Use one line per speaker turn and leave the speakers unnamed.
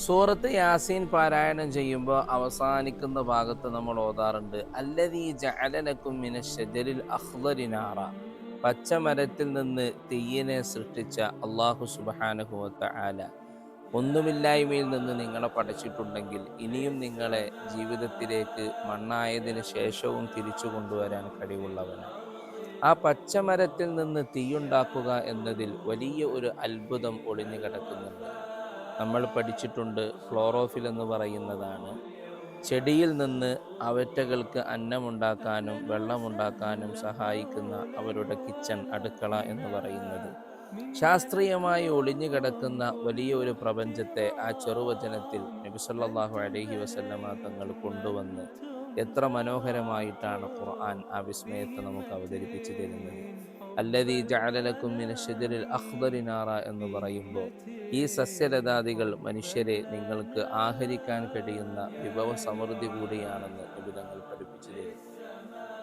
സൂറത്ത് യാസീൻ പാരായണം ചെയ്യുമ്പോൾ അവസാനിക്കുന്ന ഭാഗത്ത് നമ്മൾ ഓതാറുണ്ട്, അല്ലദീ ജഅല ലക്കും മിനശ്ശജരിൽ അഖ്ളരി നാറ. പച്ചമരത്തിൽ നിന്ന് തീയിനെ സൃഷ്ടിച്ച അല്ലാഹു സുബ്ഹാനഹു വ തആല ഒന്നുമില്ലായ്മയിൽ നിന്ന് നിങ്ങളെ പഠിച്ചിട്ടുണ്ടെങ്കിൽ ഇനിയും നിങ്ങളെ ജീവിതത്തിലേക്ക് മണ്ണായതിനു ശേഷവും തിരിച്ചു കൊണ്ടുവരാൻ കഴിവുള്ളവനാണ്. ആ പച്ചമരത്തിൽ നിന്ന് തീയുണ്ടാക്കുക എന്നതിൽ വലിയ ഒരു അത്ഭുതം ഒളിഞ്ഞു കിടക്കുന്നുണ്ട്. നമ്മൾ പഠിച്ചിട്ടുണ്ട്, ക്ലോറോഫിൽ എന്ന് പറയുന്നതാണ് ചെടിയിൽ നിന്ന് അവറ്റകൾക്ക് അന്നമുണ്ടാക്കാനും വെള്ളമുണ്ടാക്കാനും സഹായിക്കുന്ന അവരുടെ കിച്ചൺ, അടുക്കള എന്ന് പറയുന്നത്. ശാസ്ത്രീയമായി ഒളിഞ്ഞു കിടക്കുന്ന വലിയ ഒരു പ്രപഞ്ചത്തെ ആ ചെറുവചനത്തിൽ നബി സല്ലല്ലാഹു അലൈഹി വസല്ലമ തങ്ങൾ കൊണ്ടുവന്ന് എത്ര മനോഹരമായിട്ടാണ് ഖുർആൻ ആ വിസ്മയത്തെ നമുക്ക് അവതരിപ്പിച്ചു തരുന്നത്. അല്ലദീ ജഅല ലക്കും മിനശ്ശജരിൽ അഖ്ളരി നാറ എന്ന് പറയുമ്പോൾ ഈ സസ്യലതാദികൾ മനുഷ്യരെ നിങ്ങൾക്ക് ആഹരിക്കാൻ കഴിയുന്ന വിഭവ സമൃദ്ധി കൂടിയാണെന്ന് നബി തങ്ങൾ പഠിപ്പിച്ചു തരും.